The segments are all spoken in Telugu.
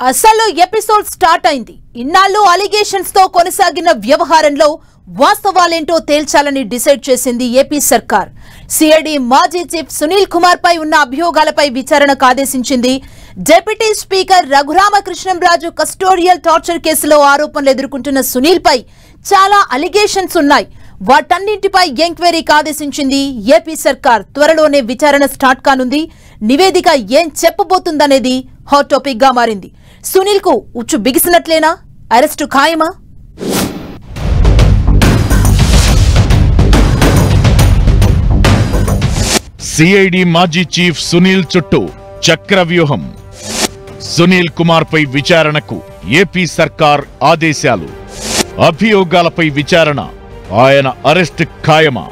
అసలు ఎపిసోడ్ స్టార్ట్ అయింది. ఇన్నాళ్ళు అలిగేషన్స్ తో కొనసాగిన వ్యవహారంలో వాస్తవాలేంటో తేల్చాలని డిసైడ్ చేసింది ఏపీ సర్కార్. సిఐడి మాజీ చీఫ్ సునీల్ కుమార్ పై ఉన్న అభియోగాలపై విచారణకు ఆదేశించింది. Deputy speaker Raghurama Krishnam Raju custodial torture కేసులో ఆరోపణలు ఎదుర్కొంటున్న సునీల్ పై చాలా అలిగేషన్స్ ఉన్నాయి. వాటన్నింటిపై ఎంక్వైరీకి ఆదేశించింది ఏపీ సర్కార్. త్వరలోనే విచారణ స్టార్ట్ కానుంది. నివేదిక ఏం చెప్పబోతుందనేది హాట్ టాపిక్ గా మారింది. సునీల్ కు ఉచ్చు బిగిసినట్లేనా? అరెస్టు ఖాయమా? సిఐడి మాజీ చీఫ్ సునీల్ చుట్టూ చక్రవ్యూహం. సునీల్ కుమార్ పై విచారణకు ఏపీ సర్కార్ ఆదేశాలు. అభియోగాలపై విచారణ, ఆయన అరెస్ట్ ఖాయమా?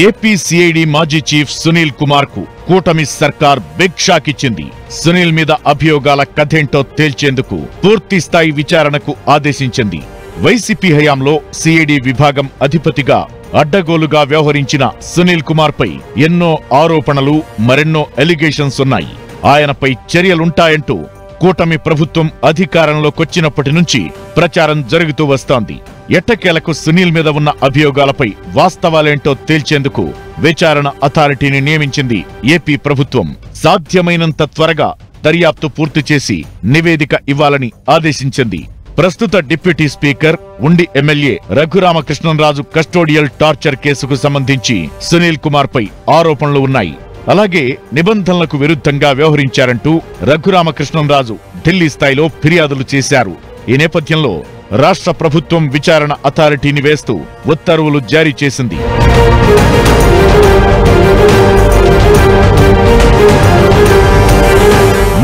ఏపీ సిఐడి మాజీ చీఫ్ సునీల్ కుమార్ కు కూటమి సర్కార్ బిగ్ షాక్ ఇచ్చింది. సునీల్ మీద అభియోగాల కథేంటో తేల్చేందుకు పూర్తి స్థాయి విచారణకు ఆదేశించింది. వైసీపీ హయాంలో సిఐడి విభాగం అధిపతిగా అడ్డగోలుగా వ్యవహరించిన సునీల్ కుమార్ పై ఎన్నో ఆరోపణలు, మరెన్నో ఎలిగేషన్స్ ఉన్నాయి. ఆయనపై చర్యలుంటాయంటూ కూటమి ప్రభుత్వం అధికారంలోకొచ్చినప్పటి నుంచి ప్రచారం జరుగుతూ వస్తోంది. ఎట్టకేలకు సునీల్ మీద ఉన్న అభియోగాలపై వాస్తవాలేంటో తేల్చేందుకు విచారణ అథారిటీని నియమించింది ఏపీ ప్రభుత్వం. సాధ్యమైనంత త్వరగా దర్యాప్తు పూర్తి చేసి నివేదిక ఇవ్వాలని ఆదేశించింది. ప్రస్తుత డిప్యూటీ స్పీకర్, ఉండి ఎమ్మెల్యే రఘురామకృష్ణంరాజు కస్టోడియల్ టార్చర్ కేసుకు సంబంధించి సునీల్ కుమార్ పై ఆరోపణలు ఉన్నాయి. అలాగే నిబంధనలకు విరుద్ధంగా వ్యవహరించారంటూ రఘురామకృష్ణంరాజు ఢిల్లీ స్థాయిలో ఫిర్యాదులు చేశారు. ఈ నేపథ్యంలో రాష్ట్ర ప్రభుత్వం విచారణ అథారిటీని వేస్తూ ఉత్తర్వులు జారీ చేసింది.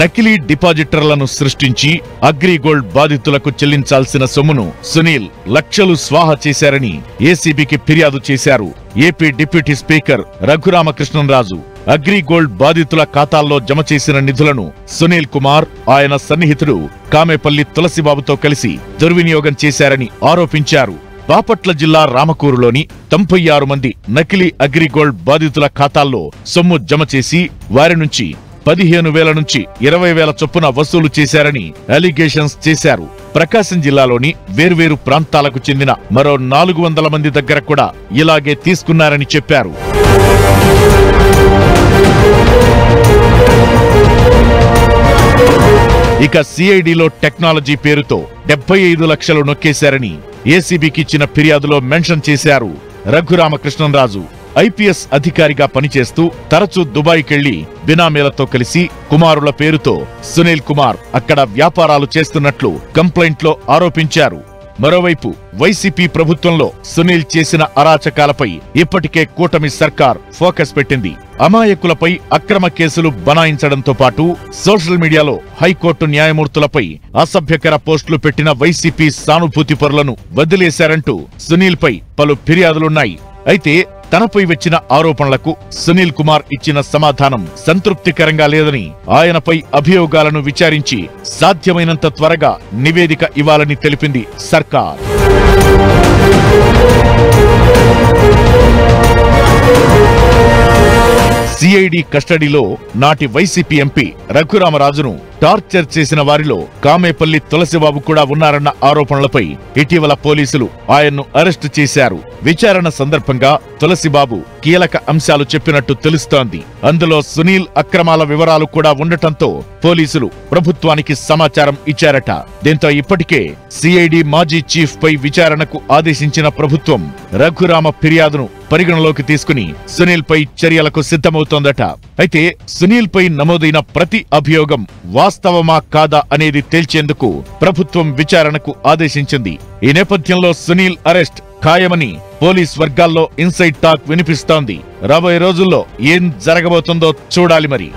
నకిలీ డిపాజిటర్లను సృష్టించి అగ్రిగోల్డ్ బాధితులకు చెల్లించాల్సిన సొమ్మును సునీల్ లక్షలు స్వాహా చేశారని ఏసీబీకి ఫిర్యాదు చేశారు. AP deputy speaker Raghurama Krishnam Raju AgriGold బాధితుల ఖాతాల్లో జమ చేసిన నిధులను సునీల్ కుమార్, ఆయన సన్నిహితుడు కామేపల్లి తులసిబాబుతో కలిసి దుర్వినియోగం చేశారని ఆరోపించారు. బాపట్ల జిల్లా రామకూరులోని 96 మంది నకిలీ అగ్రిగోల్డ్ బాధితుల ఖాతాల్లో సొమ్ము జమ చేసి వారి నుంచి 15,000 నుంచి 20,000 చొప్పున వసూలు చేశారని అలిగేషన్స్ చేశారు. ప్రకాశం జిల్లాలోని వేర్వేరు ప్రాంతాలకు చెందిన మరో 400 మంది దగ్గర కూడా ఇలాగే తీసుకున్నారని చెప్పారు. ఇక సిఐడిలో టెక్నాలజీ పేరుతో 75 లక్షలు నొక్కేశారని ఏసీబీకి ఇచ్చిన ఫిర్యాదులో మెన్షన్ చేశారు. రఘురామకృష్ణంరాజు ఐపీఎస్ అధికారిగా పనిచేస్తూ తరచూ దుబాయ్కెళ్లి బినామీలతో కలిసి కుమారుల పేరుతో సునీల్ కుమార్ అక్కడ వ్యాపారాలు చేస్తున్నట్లు కంప్లైంట్లో ఆరోపించారు. మరోవైపు వైసీపీ ప్రభుత్వంలో సునీల్ చేసిన అరాచకాలపై ఇప్పటికే కూటమి సర్కార్ ఫోకస్ పెట్టింది. అమాయకులపై అక్రమ కేసులు బనాయించడంతో పాటు సోషల్ మీడియాలో హైకోర్టు న్యాయమూర్తులపై అసభ్యకర పోస్టులు పెట్టిన వైసీపీ సానుభూతి పరులను వదిలేశారంటూ సునీల్ పై పలు ఫిర్యాదులున్నాయి. అయితే తనపై వచ్చిన ఆరోపణలకు సునీల్ కుమార్ ఇచ్చిన సమాధానం సంతృప్తికరంగా లేదని, ఆయనపై అభియోగాలను విచారించి సాధ్యమైనంత త్వరగా నివేదిక ఇవ్వాలని తెలిపింది సర్కార్. సిఐడి కస్టడీలో నాటి వైసీపీ ఎంపీ రఘురామరాజును టార్చర్ చేసిన వారిలో కామేపల్లి తులసిబాబు కూడా ఉన్నారన్న ఆరోపణలపై ఇటీవల పోలీసులు ఆయన్ను అరెస్టు చేశారు. విచారణ సందర్భంగా తులసిబాబు కీలక అంశాలు చెప్పినట్టు తెలుస్తోంది. అందులో సునీల్ అక్రమాల వివరాలు కూడా ఉండటంతో పోలీసులు ప్రభుత్వానికి సమాచారం ఇచ్చారట. దీంతో ఇప్పటికే సిఐడి మాజీ చీఫ్ పై విచారణకు ఆదేశించిన ప్రభుత్వం రఘురామ ఫిర్యాదును పరిగణలోకి తీసుకుని సునీల్ పై చర్యలకు సిద్ధమవుతోందట. అయితే సునీల్ పై నమోదైన ప్రతి అభియోగం వాస్తవమా కాదా అనేది తేల్చేందుకు ప్రభుత్వం విచారణకు ఆదేశించింది. ఈ నేపథ్యంలో సునీల్ అరెస్ట్ ఖాయమని పోలీస్ వర్గాల్లో ఇన్సైడ్ టాక్ వినిపిస్తోంది. రాబోయే రోజుల్లో ఏం జరగబోతుందో చూడాలి మరి.